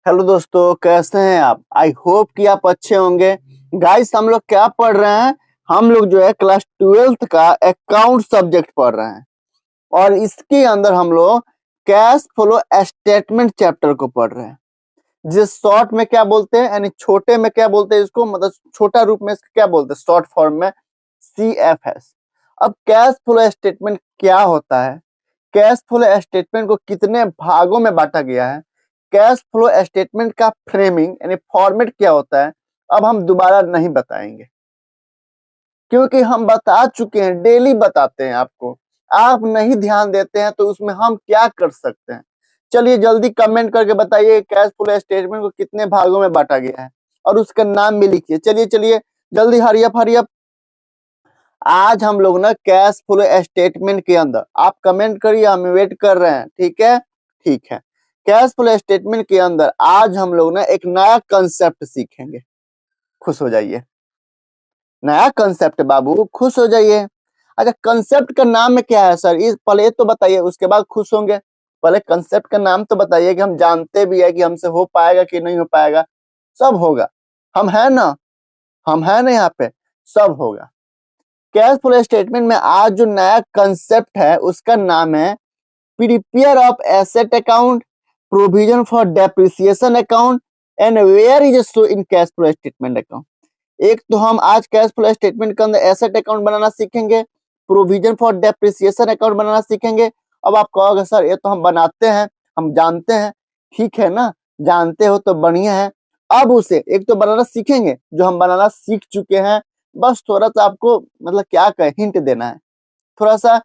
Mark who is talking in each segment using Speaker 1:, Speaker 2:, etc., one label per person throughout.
Speaker 1: Hello दोस्तों, कैसे हैं आप? आई होप कि आप अच्छे होंगे। गाइस, हम लोग क्या पढ़ रहे हैं? हम लोग जो है क्लास 12th का अकाउंट सब्जेक्ट पढ़ रहे हैं और इसके अंदर हम लोग कैश फ्लो स्टेटमेंट चैप्टर को पढ़ रहे हैं। जिस शॉर्ट में क्या बोलते हैं, यानी छोटे में क्या बोलते हैं इसको, मतलब छोटा रूप में इसको क्या बोलते हैं, शॉर्ट फॉर्म में CFS। अब कैश फ्लो स्टेटमेंट क्या होता है, कैश फ्लो स्टेटमेंट को कितने भागों में बांटा गया है, कैश फ्लो स्टेटमेंट का फ्रेमिंग यानी फॉर्मेट क्या होता है, अब हम दोबारा नहीं बताएंगे क्योंकि हम बता चुके हैं, डेली बताते हैं आपको। आप नहीं ध्यान देते हैं तो उसमें हम क्या कर सकते हैं? चलिए जल्दी कमेंट करके बताइए कैश फ्लो स्टेटमेंट को कितने भागों में बांटा गया है और उसका नाम भी लिखिए। चलिए चलिए जल्दी, हरियप हरियप। आज हम लोग ना कैश फ्लो स्टेटमेंट के अंदर, आप कमेंट करिए, हम वेट कर रहे हैं। ठीक है, ठीक है। कैश फ्लो स्टेटमेंट के अंदर आज हम लोग ना एक नया कंसेप्ट सीखेंगे। खुश हो जाइए, नया कंसेप्ट बाबू, खुश हो जाइए। अच्छा, कंसेप्ट का नाम में क्या है सर? इस पहले ये तो बताइए, उसके बाद खुश होंगे। पहले कंसेप्ट का नाम तो बताइए कि हम जानते भी है कि हमसे हो पाएगा कि नहीं हो पाएगा। सब होगा, हम है ना, हम है ना यहाँ पे, सब होगा। कैश फ्लो स्टेटमेंट में आज जो नया कंसेप्ट है उसका नाम है prepare of asset account, provision for depreciation account and where is so in cash flow statement account. एक तो हम आज कैश फ्लो स्टेटमेंट के अंदर एसेट अकाउंट बनाना सीखेंगे, प्रोविजन फॉर डेप्रिसिएशन अकाउंट बनाना सीखेंगे। अब आप कहोगे सर ये तो हम बनाते हैं, हम जानते हैं। ठीक है ना, जानते हो तो बढ़िया है। अब उसे एक तो बनाना सीखेंगे जो हम बनाना सीख चुके हैं, बस थोड़ा सा आपको मतलब क्या कहें, हिंट देना है, थोड़ा सा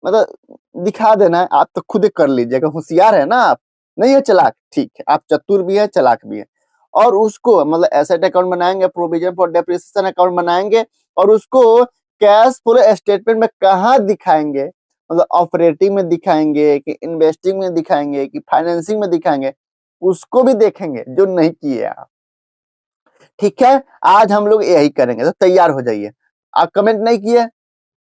Speaker 1: मतलब दिखा देना है। आप तो खुद कर लीजिएगा, होशियार है ना आप, नहीं है चालाक, ठीक है, आप चतुर भी है चालाक भी है। और उसको मतलब एसेट अकाउंट बनाएंगे, प्रोविजन फॉर डेप्रिसिएशन अकाउंट बनाएंगे और उसको कैश फ्लो स्टेटमेंट में कहाँ दिखाएंगे, मतलब ऑपरेटिंग में दिखाएंगे कि इन्वेस्टिंग में दिखाएंगे कि फाइनेंसिंग में दिखाएंगे, उसको भी देखेंगे जो नहीं किए आप। ठीक है, आज हम लोग यही करेंगे, तो तैयार हो जाइए। आप कमेंट नहीं किए,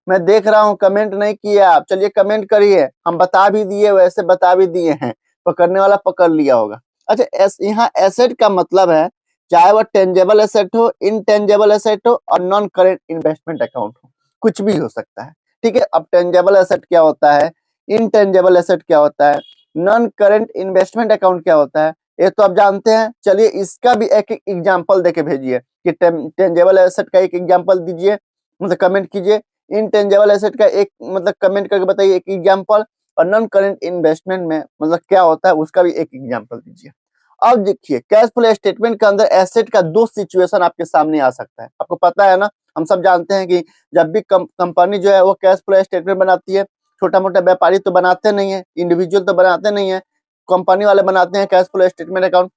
Speaker 1: मैं देख रहा हूँ कमेंट नहीं किए आप। चलिए कमेंट करिए, हम बता भी दिए, वैसे बता भी दिए हैं, पकड़ने वाला पकड़ लिया होगा। अच्छा, यहाँ एसेट का मतलब है चाहे वह टेंजेबल एसेट हो, इनटेंजेबल एसेट हो और नॉन करेंट इन्वेस्टमेंट अकाउंट हो, कुछ भी हो सकता है। ठीक है, अब टेंजेबल एसेट क्या होता है, इनटेंजेबल एसेट क्या होता है, नॉन करेंट इन्वेस्टमेंट अकाउंट क्या होता है, ये तो आप जानते हैं। चलिए इसका भी एक एक एग्जाम्पल देके भेजिए कि टेंजेबल एसेट का एक एग्जाम्पल दीजिए, मतलब कमेंट कीजिए। इनटेंजेबल एसेट का एक मतलब कमेंट करके बताइए एक एग्जांपल, और नॉन करंट इन्वेस्टमेंट में मतलब क्या होता है उसका भी एक एग्जांपल दीजिए। अब देखिए कैश फ्लो स्टेटमेंट के अंदर एसेट का दो सिचुएशन आपके सामने आ सकता है, आपको पता है ना। हम सब जानते हैं कि जब भी कंपनी जो है वो कैश फ्लो स्टेटमेंट बनाती है, छोटा मोटा व्यापारी तो बनाते नहीं है, इंडिविजुअल तो बनाते नहीं है, कंपनी वाले बनाते हैं कैश फ्लो स्टेटमेंट अकाउंट,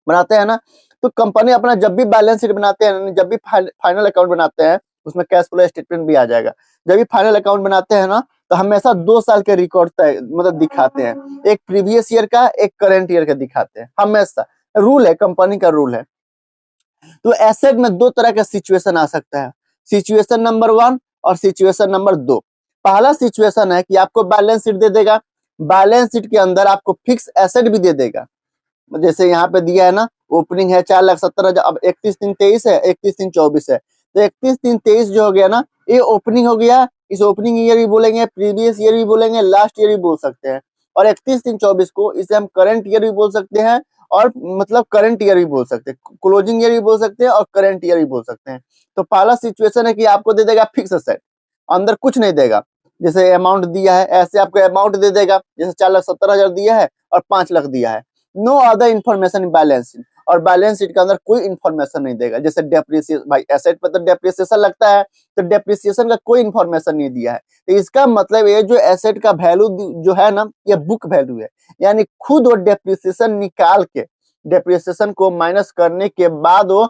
Speaker 1: बनाते हैं ना। तो कंपनी अपना जब भी बैलेंस शीट बनाते हैं, जब भी फाइनल अकाउंट बनाते हैं, उसमें कैश फ्लो स्टेटमेंट भी आ जाएगा। जब भी फाइनल अकाउंट बनाते हैं ना, तो हमेशा 2 साल के रिकॉर्ड मतलब दिखाते हैं, एक प्रीवियस ईयर का, एक करंट ईयर का दिखाते हैं, हमेशा रूल है, कंपनी का रूल है। तो एसेट में दो तरह का सिचुएशन आ सकता है, सिचुएशन नंबर 1 और सिचुएशन नंबर 2। पहला सिचुएशन है कि आपको बैलेंस शीट दे देगा, बैलेंस शीट के अंदर आपको फिक्स एसेट भी दे देगा। जैसे यहाँ पे दिया है ना, ओपनिंग है 4,70,000, अब 31/3/23 है, 31/3/24 है, तो 31/3/23 जो हो गया ना, ये ओपनिंग हो गया। इस ओपनिंग ईयर भी बोलेंगे, प्रीवियस ईयर भी बोलेंगे, लास्ट ईयर भी बोल सकते हैं। और 31/3/24 को इसे हम करंट ईयर भी बोल सकते हैं और मतलब करंट ईयर भी बोल सकते हैं, क्लोजिंग ईयर भी बोल सकते हैं और करंट ईयर भी बोल सकते हैं। तो पहला सिचुएशन है कि आपको दे देगा फिक्स असेट, अंदर कुछ नहीं देगा, जैसे अमाउंट दिया है ऐसे आपको अमाउंट दे देगा, जैसे 4,70,000 दिया है और 5 लाख दिया है, no other information in balance sheet, और बैलेंस शीट के अंदर कोई इन्फॉर्मेशन नहीं देगा। जैसे डेप्रिसिएशन, भाई एसेट पर तो डेप्रिसिएशन लगता है, तो डेप्रिसिएशन का कोई इन्फॉर्मेशन नहीं दिया है। तो इसका मतलब ये जो एसेट का वैल्यू जो है ना, ये बुक वैल्यू है, यानी खुद वो डेप्रिसिएशन निकाल के, डेप्रिसिएशन को माइनस करने के बाद वो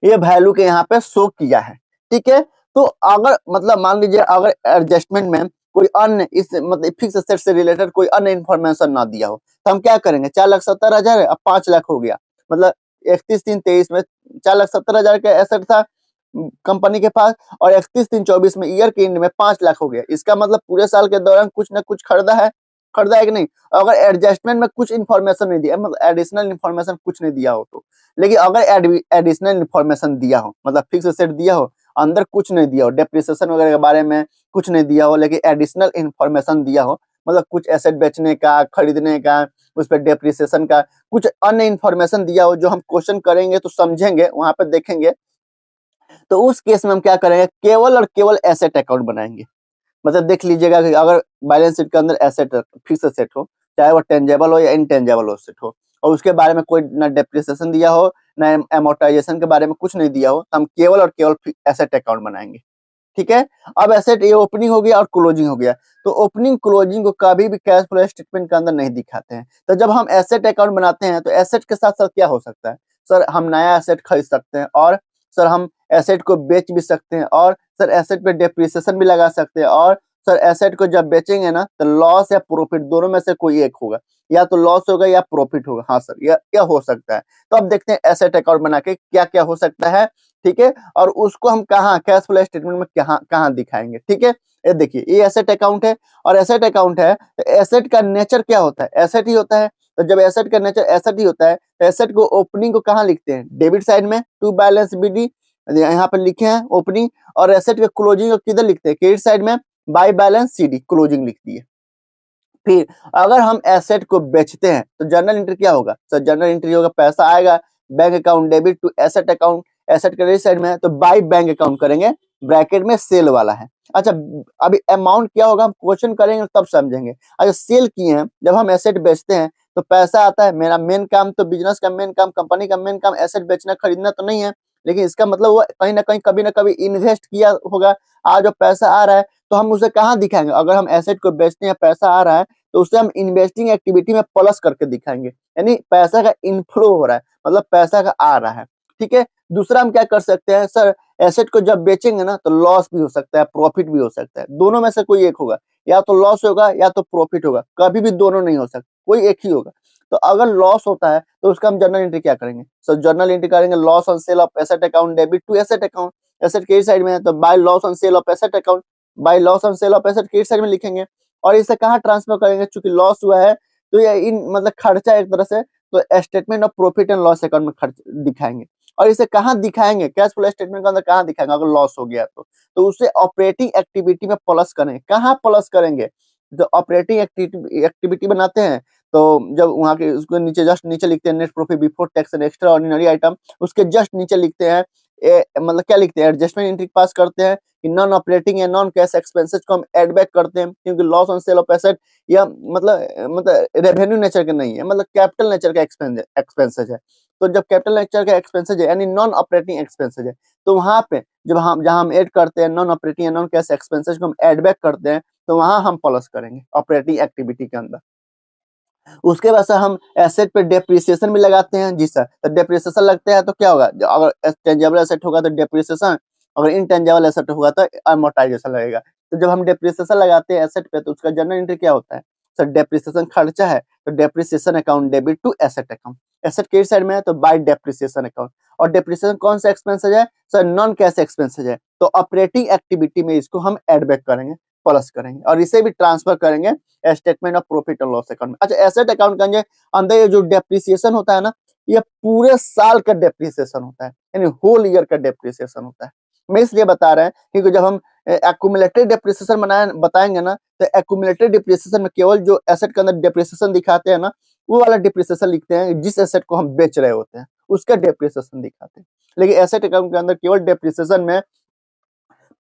Speaker 1: ये वैल्यू के यहाँ पे शो किया है। ठीक है, तो अगर मतलब मान लीजिए अगर एडजस्टमेंट में कोई अन्य इस मतलब फिक्स एसेट से रिलेटेड कोई अन्य इन्फॉर्मेशन ना दिया हो, तो हम क्या करेंगे, 4,70,000 अब 5 लाख हो गया, मतलब 31/3/23 में 4,70,000 का एसेट था कंपनी के पास, और 31/3/24 में ईयर के एंड में 5 लाख हो गया। इसका मतलब पूरे साल के दौरान कुछ ना कुछ खरीदा है, खरीदा है कि नहीं। अगर एडजस्टमेंट में कुछ इन्फॉर्मेशन नहीं दिया, मतलब एडिशनल इन्फॉर्मेशन कुछ नहीं दिया हो तो, लेकिन अगर एडिशनल इन्फॉर्मेशन दिया हो, मतलब फिक्स एसेट दिया हो, अंदर कुछ नहीं दिया हो, डेप्रिसिएशन वगैरह के बारे में कुछ नहीं दिया हो, लेकिन एडिशनल इन्फॉर्मेशन दिया हो, मतलब कुछ एसेट बेचने का, खरीदने का, उस पर डेप्रिसिएशन का कुछ अन्य इन्फॉर्मेशन दिया हो, जो हम क्वेश्चन करेंगे तो समझेंगे, वहां पर देखेंगे, तो उस केस में हम क्या करेंगे, केवल और केवल एसेट अकाउंट बनाएंगे। मतलब देख लीजिएगा कि अगर बैलेंस शीट के अंदर एसेट फिक्स एसेट हो, चाहे वो टेंजेबल हो या इनटेंजेबल एसेट हो, और उसके बारे में कोई ना डेप्रिसिएशन दिया हो, ना एमोर्टाइजेशन के बारे में कुछ नहीं दिया हो, तो हम केवल और केवल एसेट अकाउंट बनाएंगे। ठीक है। अब एसेट ये ओपनिंग हो गया और क्लोजिंग हो गया, तो ओपनिंग क्लोजिंग को कभी भी कैश फ्लो स्टेटमेंट के अंदर नहीं दिखाते हैं। तो जब हम एसेट अकाउंट बनाते हैं तो एसेट के साथ साथ क्या हो सकता है, सर हम नया एसेट खरीद सकते हैं, और सर हम एसेट को बेच भी सकते हैं, और सर एसेट पे डेप्रिसिएशन भी लगा सकते हैं, और सर एसेट को जब बेचेंगे ना तो लॉस या प्रॉफिट दोनों में से कोई एक होगा, या तो लॉस होगा या प्रॉफिट होगा। हाँ सर, यह हो सकता है। तो अब देखते हैं एसेट अकाउंट बना के क्या क्या हो सकता है। ठीक है। और उसको हम कहाँ कैश फ्लो स्टेटमेंट में कहाँ कहाँ दिखाएंगे। ठीक है। ये देखिए, ये एसेट अकाउंट है, और एसेट अकाउंट है तो एसेट का नेचर क्या होता है, एसेट ही होता है। तो जब एसेट का नेचर एसेट ही होता है, तो एसेट को ओपनिंग को कहाँ लिखते हैं, डेबिट साइड में, टू बैलेंस बीडी, यहाँ पे लिखे हैं ओपनिंग, और एसेट के क्लोजिंग को किधर लिखते हैं, क्रेडिट साइड में, बाय बैलेंस सीडी, क्लोजिंग लिख दिए। फिर अगर हम एसेट को बेचते हैं तो जर्नल एंट्री क्या होगा, सर जर्नल एंट्री होगा, पैसा आएगा bank account debit to asset account, asset credit side में है तो बाय बैंक अकाउंट करेंगे, ब्रैकेट में सेल वाला है। अच्छा, अभी अमाउंट क्या होगा हम क्वेश्चन करेंगे तब समझेंगे। अच्छा, सेल किए हैं, जब हम एसेट बेचते हैं तो पैसा आता है, मेरा मेन काम तो बिजनेस का मेन काम, कंपनी का मेन काम एसेट बेचना खरीदना तो नहीं है, लेकिन इसका मतलब वो कहीं ना कहीं कभी ना कभी इन्वेस्ट किया होगा, आज जो पैसा आ रहा है तो हम उसे कहाँ दिखाएंगे, अगर हम एसेट को बेचते हैं पैसा आ रहा है तो उसे हम इन्वेस्टिंग एक्टिविटी में प्लस करके दिखाएंगे, यानी पैसा का इनफ्लो हो रहा है, मतलब पैसा का आ रहा है। ठीक है। दूसरा हम क्या कर सकते हैं, सर एसेट को जब बेचेंगे ना तो लॉस भी हो सकता है, प्रॉफिट भी हो सकता है, दोनों में से कोई एक होगा, या तो लॉस होगा या तो प्रॉफिट होगा, कभी भी दोनों नहीं हो सकता, कोई एक ही होगा। तो अगर लॉस होता है तो उसका हम जर्नल एंट्री क्या करेंगे, सर जर्नल एंट्री करेंगे loss on sale of asset account debit to asset account, asset credit side में है तो by loss on sale of asset account, by loss on sale of asset credit side में लिखेंगे, और इसे कहाँ transfer करेंगे, चूंकि लॉस हुआ है तो ये इन मतलब खर्चा एक तरह से, तो statement of profit and loss account में खर्च दिखाएंगे। और इसे कहाँ दिखाएंगे, कैश फ्लो स्टेटमेंट के अंदर कहाँ दिखाएंगे, अगर लॉस हो गया तो उसे ऑपरेटिंग एक्टिविटी में प्लस करेंगे। कहाँ प्लस करेंगे, जो ऑपरेटिंग एक्टिविटी बनाते हैं तो जब वहां के उसको नीचे जस्ट नीचे लिखते हैं net profit before tax and extra ordinary item, उसके जस्ट नीचे लिखते हैं मतलब क्या लिखते हैं, एडजस्टमेंट एंट्री पास करते हैं कि नॉन ऑपरेटिंग या नॉन कैश एक्सपेंसेस को हम एड बैक करते हैं, क्योंकि loss on sale of asset या मतलब रेवेन्यू नेचर का नहीं है, मतलब कैपिटल नेचर का एक्सपेंसेस है। तो जब कैपिटल नेचर का एक्सपेंसेस है यानी नॉन ऑपरेटिंग एक्सपेंसेस है, तो वहां पे जब हम जहां हम ऐड करते हैं नॉन ऑपरेटिंग या नॉन कैश एक्सपेंसेस को हम एड बैक करते हैं, तो वहां हम प्लस करेंगे ऑपरेटिंग एक्टिविटी के अंदर। उसके बाद सर हम एसेट पे डेप्रिसिएशन भी लगाते हैं, जी सर। तो डेप्रिसिएशन लगता है तो क्या होगा, अगर टेंजेबल एसेट होगा तो डेप्रिसिएशन, अगर इनटेंजेबल एसेट होगा तो अमोर्टाइजेशन लगेगा। तो जब हम डेप्रिसिएशन लगाते हैं एसेट पे तो उसका जर्नल एंट्री क्या होता है, सर डेप्रिसिएशन खर्चा है तो depreciation account debit to asset account, asset credit side में है तो बाय डेप्रिसिएशन अकाउंट। और डेप्रिसिएशन कौन सा एक्सपेंसेस है, सर नॉन कैश एक्सपेंसेस है, तो ऑपरेटिंग एक्टिविटी में इसको हम एड बैक करेंगे, प्लस करेंगे, और इसे भी ट्रांसफर करेंगे statement of profit and loss account में। अच्छा, एसेट अकाउंट के अंदर ये जो डेप्रिसिएशन होता है ना, ये पूरे साल का डेप्रिसिएशन होता है, यानी होल ईयर का डेप्रिसिएशन होता है। मैं इसलिए बता रहे हैं क्योंकि जब हम एक्यूमुलेटेड डेप्रिसिएशन बताएंगे ना, तो एक्यूमुलेटेड डेप्रिसिएशन में केवल जो एसेट के अंदर डेप्रिसिएशन दिखाते हैं ना, वो वाला डेप्रिसिएशन लिखते हैं जिस एसेट को हम बेच रहे होते हैं उसका डेप्रिसिएशन दिखाते हैं। लेकिन एसेट अकाउंट के अंदर केवल डेप्रिसिएशन में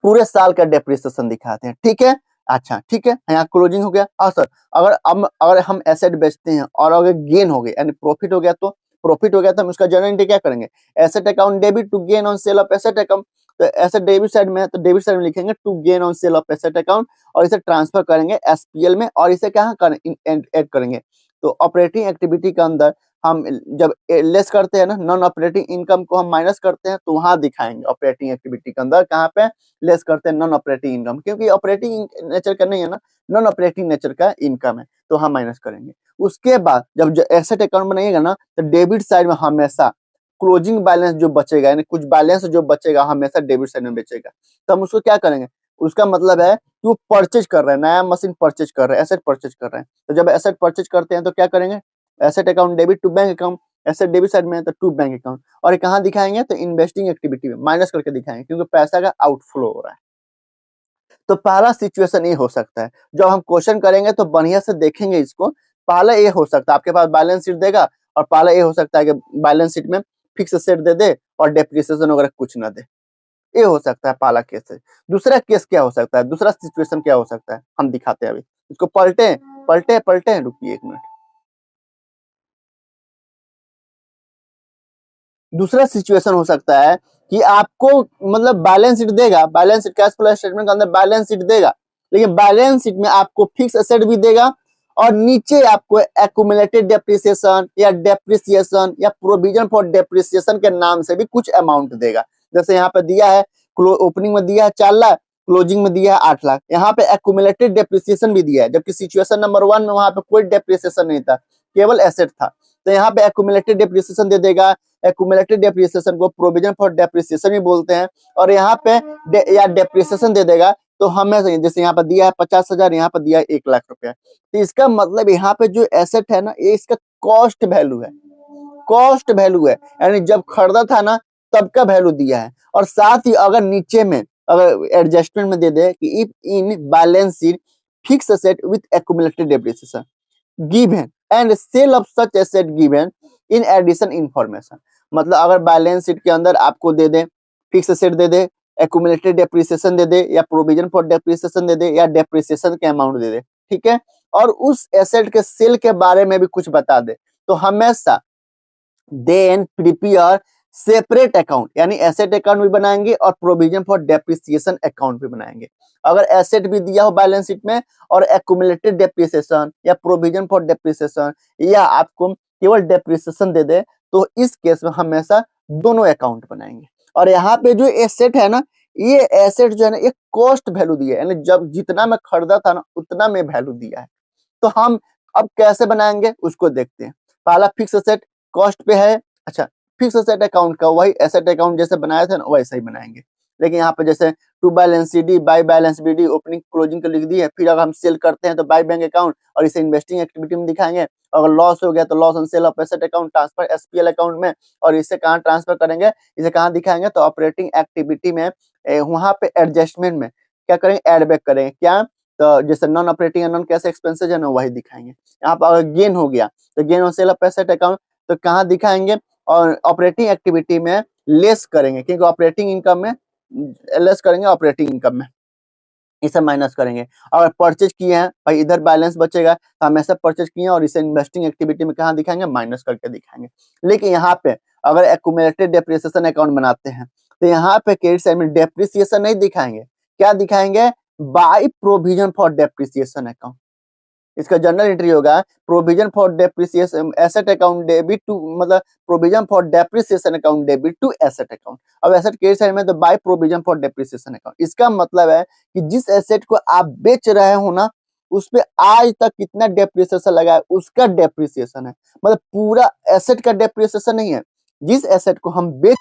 Speaker 1: पूरे साल का डेप्रिसिएशन दिखाते हैं। ठीक है। अच्छा ठीक है, यहाँ क्लोजिंग हो गया। हाँ सर, अगर हम एसेट बेचते हैं और अगर गेन हो गया यानी प्रॉफिट हो गया तो हम उसका जर्नल एंट्री क्या करेंगे, asset account debit to gain on sale of asset account, तो एसेट डेबिट साइड में है तो डेबिट साइड में लिखेंगे to gain on sale of asset account, और इसे ट्रांसफर करेंगे एसपीएल में, और इसे कहाँ ऐड करेंगे, तो ऑपरेटिंग एक्टिविटी के अंदर हम जब लेस करते हैं ना, नॉन ऑपरेटिंग इनकम को हम माइनस करते हैं तो वहां दिखाएंगे ऑपरेटिंग एक्टिविटी के अंदर कहाँ पे लेस करते हैं नॉन ऑपरेटिंग इनकम, क्योंकि ऑपरेटिंग नेचर का नहीं है ना, नॉन ऑपरेटिंग नेचर का इनकम है तो हम माइनस करेंगे। उसके बाद जब एसेट अकाउंट बनाइएगा ना, तो डेबिट साइड में हमेशा क्लोजिंग बैलेंस जो बचेगा यानी कुछ बैलेंस जो बचेगा हमेशा डेबिट साइड में बचेगा, तो हम उसको क्या करेंगे, उसका मतलब है कि वो परचेज कर रहे हैं, नया मशीन परचेज कर रहे हैं, एसेट परचेज कर रहे हैं। तो जब एसेट परचेज करते हैं तो क्या करेंगे, asset account debit to bank account, asset debit side में है तो टू बैंक अकाउंट, और ये कहाँ दिखाएंगे तो इन्वेस्टिंग एक्टिविटी में माइनस करके दिखाएंगे, क्योंकि पैसा का आउटफ्लो हो रहा है। तो पहला सिचुएशन ये हो सकता है, जब हम क्वेश्चन करेंगे तो बढ़िया से देखेंगे इसको। पहला ये हो सकता है आपके पास बैलेंस शीट देगा, और पहला ये हो सकता है कि बैलेंस शीट में फिक्स एसेट दे दे और डेप्रिसिएशन वगैरह कुछ ना दे, ये हो सकता है पहला केस है। दूसरा केस क्या हो सकता है, दूसरा सिचुएशन क्या हो सकता है, हम दिखाते हैं अभी इसको। पलटे पलटे पलटे, रुकिए एक मिनट। दूसरा सिचुएशन हो सकता है कि आपको मतलब बैलेंस शीट देगा, balance sheet cash flow statement के अंदर बैलेंस शीट देगा, लेकिन बैलेंस शीट में आपको फिक्स एसेट भी देगा और नीचे आपको एक्यूमुलेटेड डेप्रिसिएशन या डेप्रिसिएशन या प्रोविजन फॉर डेप्रिसिएशन के नाम से भी कुछ अमाउंट देगा। जैसे यहाँ पे दिया है, ओपनिंग में दिया है 4 लाख, क्लोजिंग में दिया है 8 लाख। यहाँ पे एक्यूमुलेटेड डेप्रिसिएशन भी दिया है, जबकि सिचुएशन नंबर 1 में वहां पे कोई डेप्रिसिएशन नहीं था, केवल एसेट था। तो यहाँ पे एक्यूमुलेटेड डेप्रिसिएशन दे देगा। एक्यूमुलेटेड डेप्रिसिएशन को प्रोविजन फॉर डेप्रिसिएशन भी बोलते हैं। और यहाँ पे या डेप्रिसिएशन दे देगा। तो हमें जैसे यहाँ पर दिया है 50,000, यहाँ पर दिया है 1 लाख रुपया, तो इसका मतलब यहाँ पे जो एसेट है ना, ये इसका कॉस्ट वैल्यू है, कॉस्ट वैल्यू है, यानी जब खरीदा था ना तब का वैल्यू दिया है। और साथ ही अगर नीचे में अगर एडजस्टमेंट में दे दे कि if in balance sheet fix asset with accumulated depreciation given and sale of such asset given in addition information, मतलब अगर बैलेंस शीट के अंदर आपको दे दे, फिक्स एसेट दे दे, एक्यूमुलेटेड डेप्रिसिएशन दे दे, या प्रोविजन फॉर डेप्रिसिएशन दे दे, या डेप्रिसिएशन के अमाउंट दे दे, ठीक है, और उस एसेट के सेल के बारे में भी कुछ बता दे, तो हमेशा देन प्रिपेयर सेपरेट अकाउंट, यानी एसेट अकाउंट भी बनाएंगे और प्रोविजन फॉर डेप्रिसिएशन अकाउंट भी बनाएंगे। अगर एसेट भी दिया हो बैलेंस शीट में और एक्यूमुलेटेड डेप्रिसिएशन या प्रोविजन फॉर डेप्रिसिएशन या आपको केवल डेप्रिसिएशन दे दे, तो इस केस में हमेशा दोनों अकाउंट बनाएंगे। और यहाँ पे जो एसेट है ना, ये एसेट जो है ना, ये कॉस्ट वैल्यू दिया है, यानी जब जितना में खरीदा था ना उतना में वैल्यू दिया है। तो हम अब कैसे बनाएंगे उसको देखते हैं। पहला फिक्स एसेट कॉस्ट पे है, अच्छा फिक्स एसेट अकाउंट का वही एसेट अकाउंट जैसे बनाया था ना वैसे ही बनाएंगे, लेकिन यहाँ पे जैसे to balance C by balance B opening closing को लिख दी है। फिर अगर हम सेल करते हैं तो बाय बैंक अकाउंट, और इसे इन्वेस्टिंग एक्टिविटी में दिखाएंगे। अगर लॉस हो गया तो loss on sale of asset account transfer SPL account में, और इसे कहाँ ट्रांसफर करेंगे, इसे कहाँ दिखाएंगे तो ऑपरेटिंग एक्टिविटी में, वहां पे एडजस्टमेंट में क्या करेंगे, एड बैक करेंगे क्या, तो जैसे non operating non cash expenses है ना वही दिखाएंगे। यहाँ पर अगर गेन हो गया तो gain on sale of asset account तो कहाँ दिखाएंगे, और ऑपरेटिंग एक्टिविटी में लेस करेंगे, क्योंकि ऑपरेटिंग इनकम में लेस करेंगे, ऑपरेटिंग इनकम में इसे माइनस करेंगे। अगर परचेज किए हैं भाई इधर बैलेंस बचेगा, तो हमेशा परचेज किए हैं और इसे इन्वेस्टिंग एक्टिविटी में कहाँ दिखाएंगे, माइनस करके दिखाएंगे। लेकिन यहाँ पे अगर एक्यूमुलेटेड डेप्रिसिएशन अकाउंट बनाते हैं तो यहाँ पे क्रेडिट साइड में डेप्रिसिएशन नहीं दिखाएंगे, क्या दिखाएंगे, by provision for depreciation account. इसका जनरल एंट्री होगा provision for depreciation asset account debit to, मतलब provision for depreciation account debit to asset account. अब एसेट के साइड में तो by provision for depreciation account, इसका मतलब है कि जिस एसेट को आप बेच रहे हो ना उस पे आज तक कितना डेप्रिसिएशन लगा है उसका डेप्रिसिएशन है, मतलब पूरा एसेट का डेप्रिसिएशन नहीं है। जिस एसेट को हम बेच